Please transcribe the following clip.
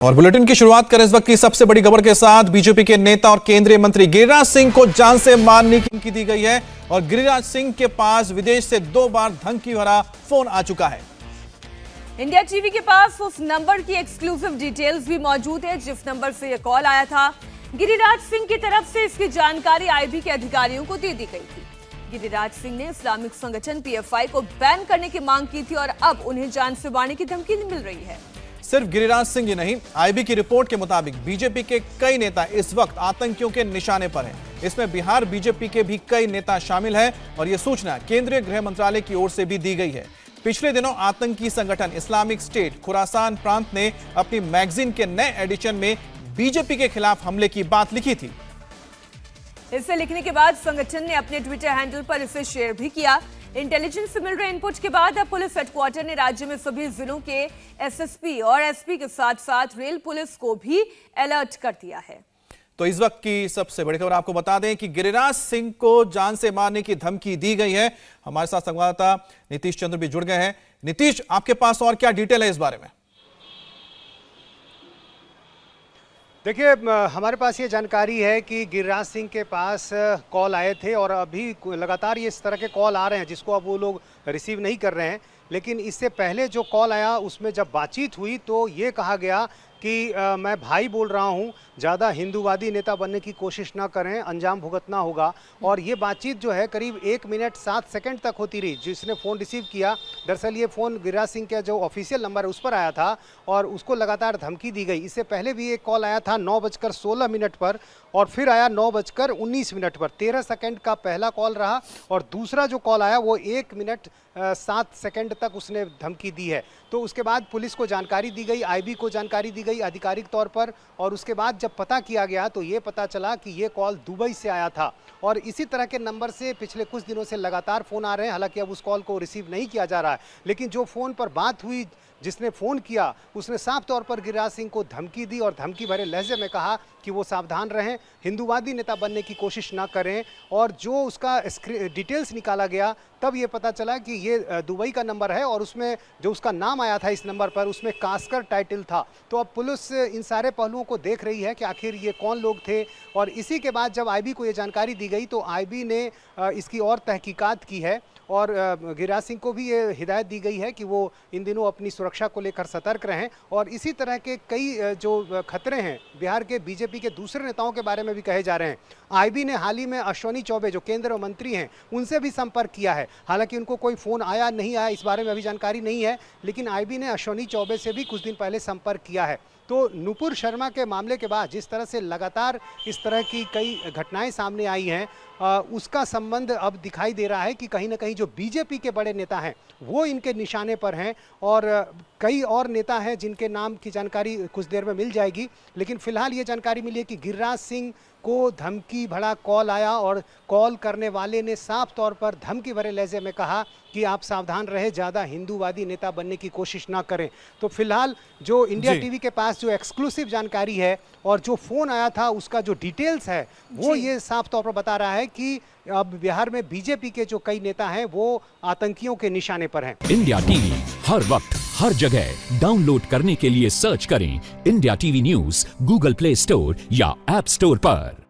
और बुलेटिन की शुरुआत करें इस वक्त की सबसे बड़ी खबर के साथ। बीजेपी के नेता और केंद्रीय मंत्री गिरिराज सिंह को जान से मारने की धमकी दी गई है और गिरिराज सिंह के पास विदेश से 2 बार धमकी भरा फोन आ चुका है। इंडिया टीवी के पास उस नंबर की एक्सक्लूसिव डिटेल्स भी मौजूद है जिस नंबर से यह कॉल आया था। गिरिराज सिंह की तरफ से इसकी जानकारी आईबी के अधिकारियों को दे दी गई थी। गिरिराज सिंह ने इस्लामिक संगठन पीएफआई को बैन करने की मांग की थी और अब उन्हें जान से मारने की धमकी मिल रही है। सिर्फ गिरिराज सिंह ही नहीं, आईबी की रिपोर्ट के मुताबिक बीजेपी के कई नेता इस वक्त आतंकियों के निशाने पर हैं। इसमें बिहार बीजेपी के भी कई नेता शामिल हैं और यह सूचना केंद्रीय गृह मंत्रालय की ओर से भी दी गई है। पिछले दिनों आतंकी संगठन इस्लामिक स्टेट खुरासान प्रांत ने अपनी मैगजीन के नए एडिशन में बीजेपी के खिलाफ हमले की बात लिखी थी। इसे लिखने के बाद संगठन ने अपने ट्विटर हैंडल पर इसे शेयर भी किया। इंटेलिजेंस से मिल रहे इनपुट के बाद अब पुलिस हेडक्वार्टर ने राज्य में सभी जिलों के एसएसपी और एसपी के साथ साथ रेल पुलिस को भी अलर्ट कर दिया है। तो इस वक्त की सबसे बड़ी खबर आपको बता दें कि गिरिराज सिंह को जान से मारने की धमकी दी गई है। हमारे साथ संवाददाता नीतीश चंद्र भी जुड़ गए हैं। नीतीश, आपके पास और क्या डिटेल है इस बारे में? देखिए, हमारे पास ये जानकारी है कि गिरिराज सिंह के पास कॉल आए थे और अभी लगातार ये इस तरह के कॉल आ रहे हैं जिसको अब वो लोग रिसीव नहीं कर रहे हैं। लेकिन इससे पहले जो कॉल आया उसमें जब बातचीत हुई तो ये कहा गया कि मैं भाई बोल रहा हूँ, ज़्यादा हिंदूवादी नेता बनने की कोशिश ना करें, अंजाम भुगतना होगा। और ये बातचीत जो है करीब 1 मिनट 7 सेकंड तक होती रही। जिसने फ़ोन रिसीव किया, दरअसल ये फ़ोन गिरिराज सिंह का जो ऑफिशियल नंबर है उस पर आया था और उसको लगातार धमकी दी गई। इससे पहले भी एक कॉल आया था 9:16 पर और फिर आया 9:19 पर। 13 सेकंड का पहला कॉल रहा और दूसरा जो कॉल आया वो 1 मिनट 7 सेकंड तक उसने धमकी दी है। तो उसके बाद पुलिस को जानकारी दी गई, आईबी को जानकारी दी गई आधिकारिक तौर पर। और उसके बाद जब पता किया गया तो ये पता चला कि ये कॉल दुबई से आया था और इसी तरह के नंबर से पिछले कुछ दिनों से लगातार फ़ोन आ रहे हैं। हालांकि अब उस कॉल को रिसीव नहीं किया जा रहा है, लेकिन जो फ़ोन पर बात हुई, जिसने फ़ोन किया उसने साफ तौर पर गिरिराज सिंह को धमकी दी और धमकी भरे लहजे में कहा कि वो सावधान रहें, हिंदूवादी नेता बनने की कोशिश ना करें। और जो उसका डिटेल्स निकाला गया तब ये पता चला कि ये दुबई का नंबर है और उसमें जो उसका नाम आया था इस नंबर पर उसमें कास्कर टाइटल था। तो अब पुलिस इन सारे पहलुओं को देख रही है कि आखिर ये कौन लोग थे। और इसी के बाद जब आईबी को ये जानकारी दी गई तो आईबी ने इसकी और तहकीकात की है और गिरिराज सिंह को भी ये हिदायत दी गई है कि वो इन दिनों अपनी सुरक्षा को लेकर सतर्क रहें। और इसी तरह के कई जो खतरे हैं बिहार के बीजेपी के दूसरे नेताओं के बारे में भी कहे जा रहे हैं। आईबी ने हाल ही में अश्विनी चौबे जो केंद्रीय मंत्री हैं उनसे भी संपर्क किया है। हालांकि उनको कोई फ़ोन आया नहीं आया इस बारे में अभी जानकारी नहीं है, लेकिन आईबी ने अश्विनी चौबे से भी कुछ दिन पहले संपर्क किया है। तो नुपुर शर्मा के मामले के बाद जिस तरह से लगातार इस तरह की कई घटनाएं सामने आई हैं, उसका संबंध अब दिखाई दे रहा है कि कहीं ना कहीं जो बीजेपी के बड़े नेता हैं वो इनके निशाने पर हैं। और कई और नेता हैं जिनके नाम की जानकारी कुछ देर में मिल जाएगी, लेकिन फिलहाल ये जानकारी मिली है कि गिरिराज सिंह को धमकी भरा कॉल आया और कॉल करने वाले ने साफ तौर पर धमकी भरे लहजे में कहा कि आप सावधान रहे, ज़्यादा हिंदूवादी नेता बनने की कोशिश ना करें। तो फिलहाल जो इंडिया टीवी के पास जो एक्सक्लूसिव जानकारी है और जो फ़ोन आया था उसका जो डिटेल्स है वो ये साफ तौर पर बता रहा है कि अब बिहार में बीजेपी के जो कई नेता हैं वो आतंकियों के निशाने पर हैं। इंडिया टीवी हर वक्त हर जगह डाउनलोड करने के लिए सर्च करें India TV news Google play store या ऐप स्टोर पर।